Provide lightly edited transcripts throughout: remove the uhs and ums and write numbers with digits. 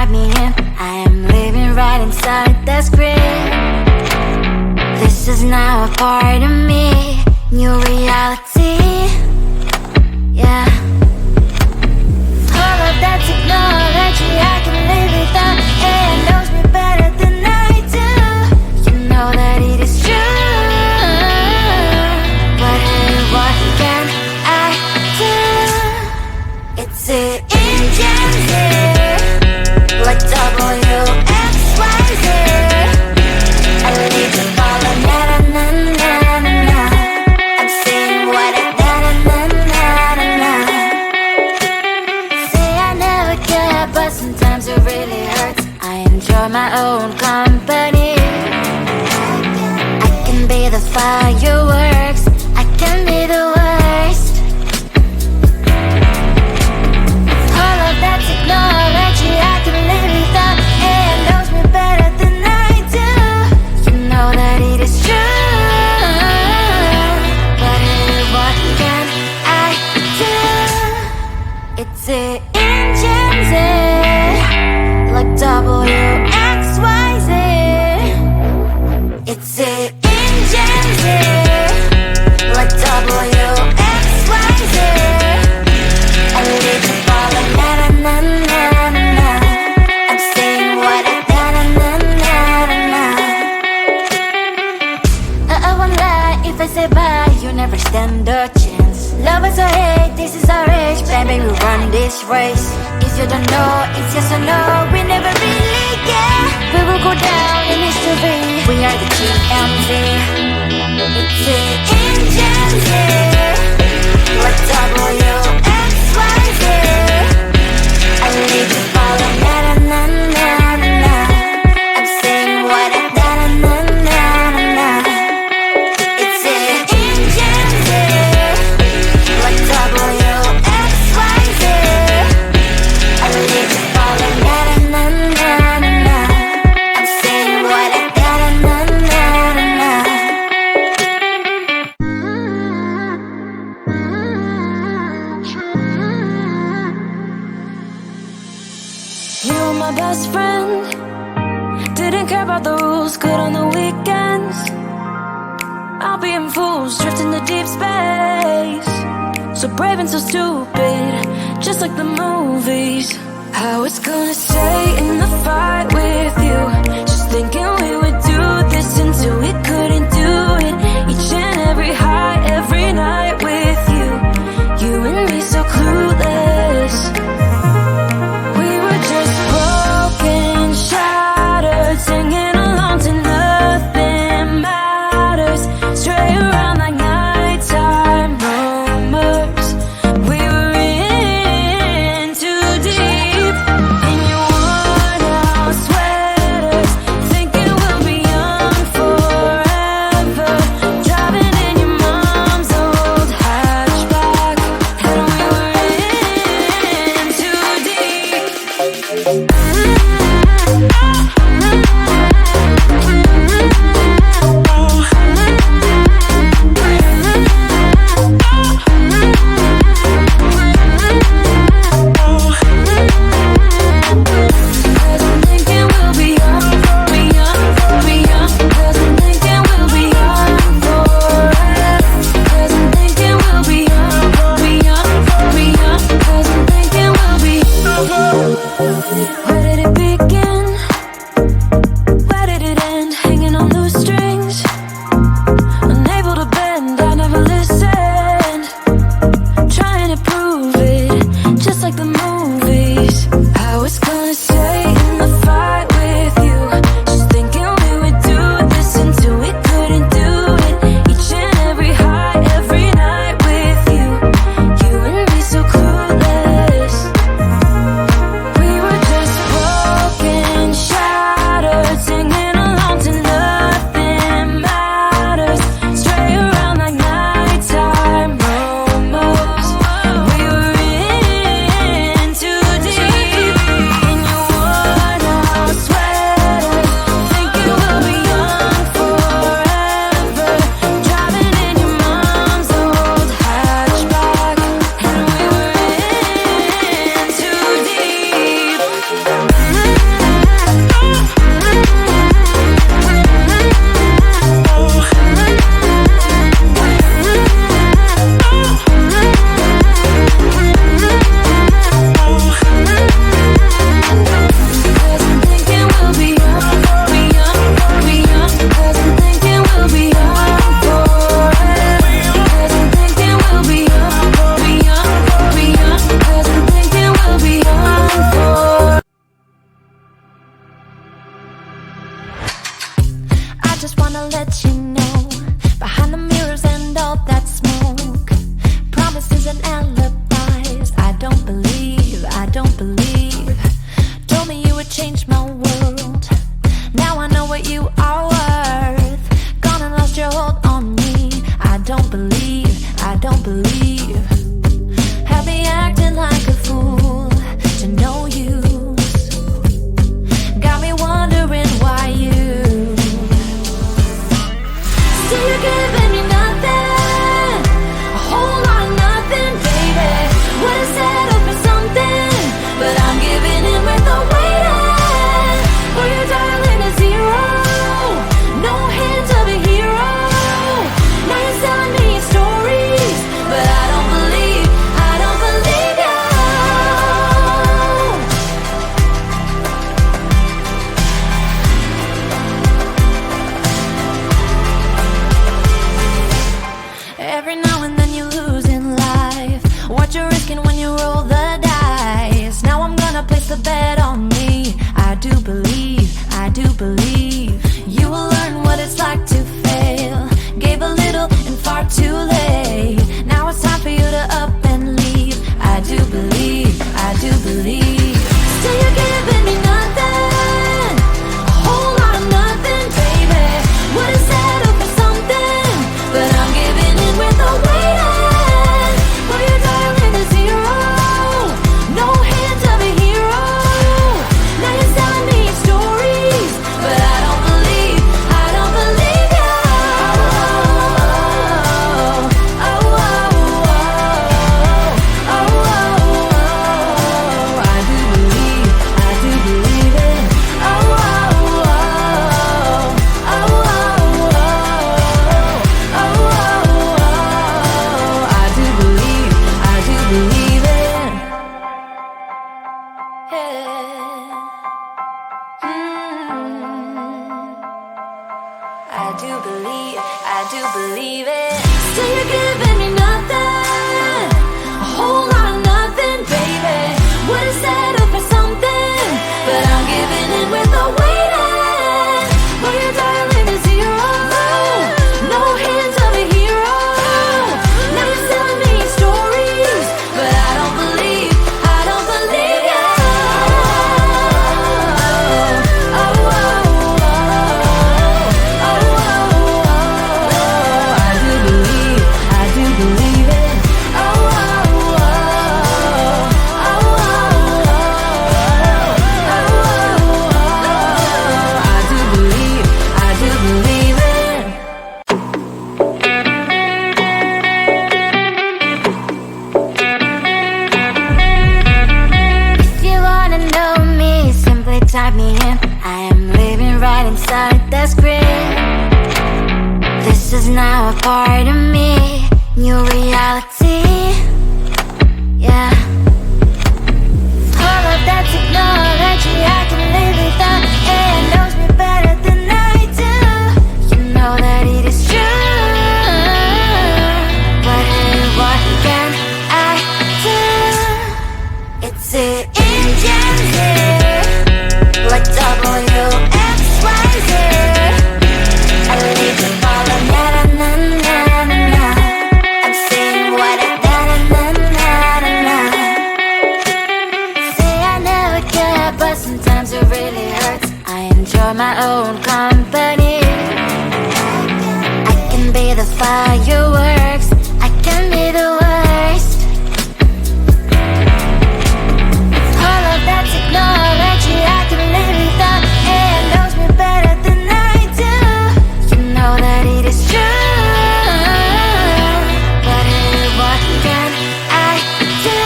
write me in. I am living right inside the script. This is now a part of me, new reality. Yeah. All of that technology I can live without. AI knows me better than I do. You know that it is true. But hey, what can I do? It's it engines here, like WXYZ. I need to follow na na na na na. I'm saying what I na na na na na. Say I never care, but sometimes it really hurts. I enjoy my own company. I can be the fireworks, I can be the worst. All of that technology I can live without. AI knows me better than I do. You know that it is true. But hey, what can I do? It's it engines it, like WXYZ. It's it engines it, like WXYZ. I need to follow na na na na na. I'm saying what I na na na na na. I won't lie if I say bye, you never stand a chance. Love us or hate, this is our age, baby, we run this race. If you don't know, it's yes or no, we never really care. We will go down in history, we are the TMZ. It's it engines here, like WXYZ. I need to follow na na na na na. I'm saying what I na na na na na. It's it engines here, like WXYZ. I need to follow na na na na na. I'm saying what I na na na na na. You were my best friend, didn't care about the rules, good on the weekends. I'll be in fools, drifting to deep space. So brave and so stupid, just like the movies. I was gonna stay in the fight with you, just thinking we would do this until we couldn't do it. Each and every high, every night with you, you and me so clueless. We were just broken, shattered, singing along to nothing matters. Stray around like nighttime rumors. We were in too deep in your worn out sweaters, thinking believe. Told me you would change my world. Now I know what you are worth. Gone and lost your hold on me. I don't believe, I don't believe. Have me acting like a fool to no use. Got me wondering why you still you're giving me nothing, a whole lot of nothing, baby. Would've set up for something, but I'm giving in with the waiting for your darling a zero. No hint of a hero. Now you're selling me your stories, but I don't believe you. Every now and then you lose in life. What you're risking when you roll the dice. Now I'm gonna place the bet on me. I do believe you will learn what it's like to fail. Gave a little and far too late. Now it's time for you to up and leave. I do believe. Still you're giving me nothing, a whole lot of nothing, baby. Would've set up for something, but I'm giving in with the waiting for your darling a zero. No hint of a hero. Now you're selling me your stories, but I don't believe you. I do believe it. Still you're giving me nothing, a whole lot of nothing, baby. Would've set up for something, but I'm giving in with the waiting for your darling a zero. No hint of a hero. Now you're selling me your stories, but I don't believe you. Type me in, I am living right inside the screen. This is now a part of me, new reality. Yeah. All of that technology I can live without. It knows me better than I do. You know that it is true. But hey, what can I do? It's an engine here. Like W-X-Y-Z. I leave you falling, na-na-na-na-na. I'm saying what I na-na-na-na-na. Say I never care, but sometimes it really hurts. I enjoy my own company. I can be the fireworks, I can be the worst. All of that technology I can live without. It knows me better than I do. You know that it is true. But hey, what can I do?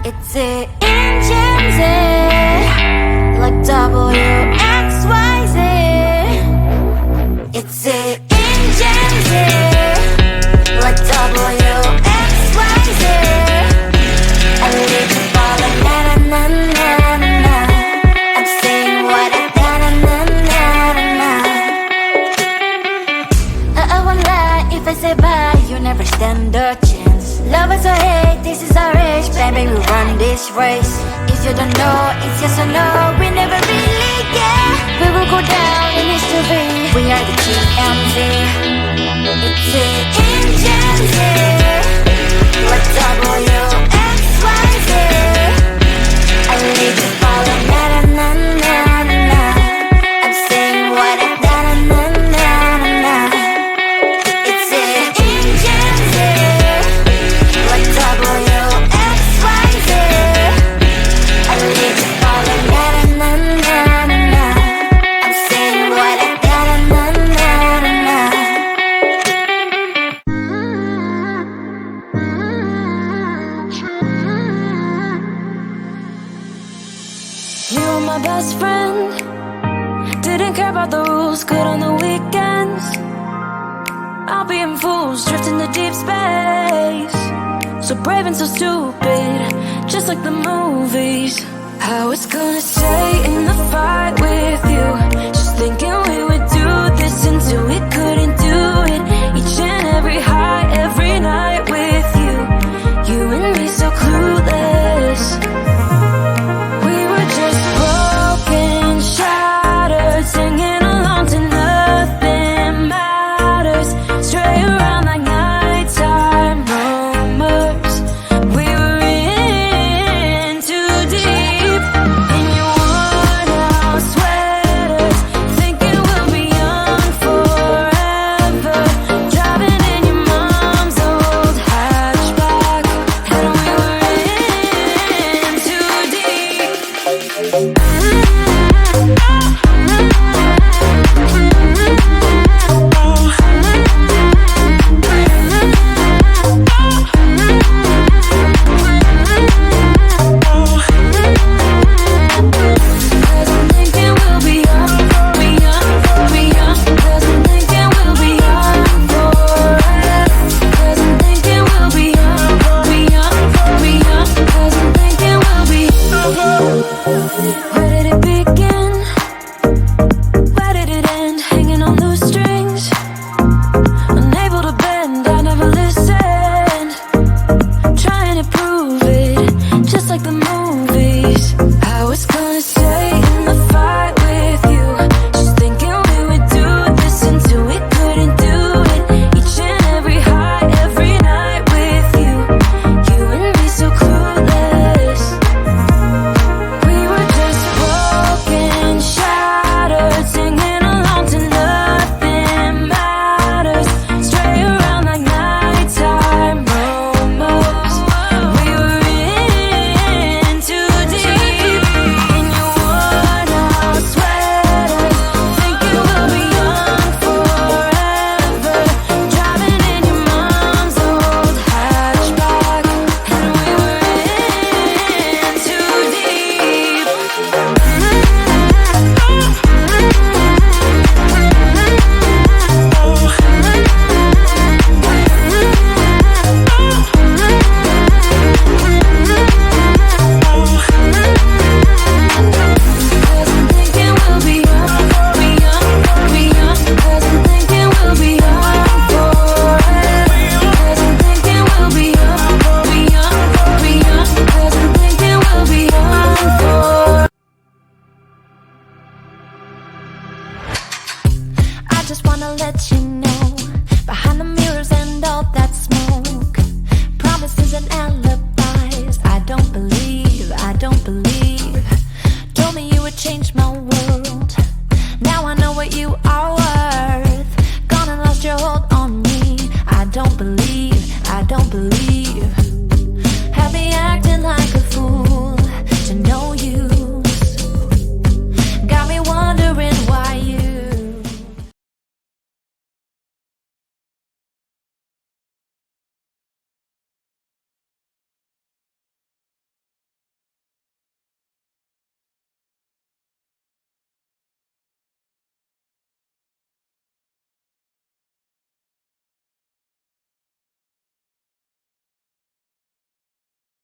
It's an engine like W-X-Y-Z. It's an engine like W-X-Y-Z. I live to follow, na-na-na-na-na. I'm saying what I na-na-na-na-na. I won't lie if I say bye, you never stand a chance. Love us or hate, this is our age, baby, we run this race. If you don't know, it's yes or no, we never really get. We will go down in history, we are the GMZ. It's an engine like W-X-Y-Z. my best friend. Didn't care about the rules, good on the weekends. I'll be in fools, drifting to deep space. So brave and so stupid, just like the movies. How it's gonna stay in the fight with you. Just thinking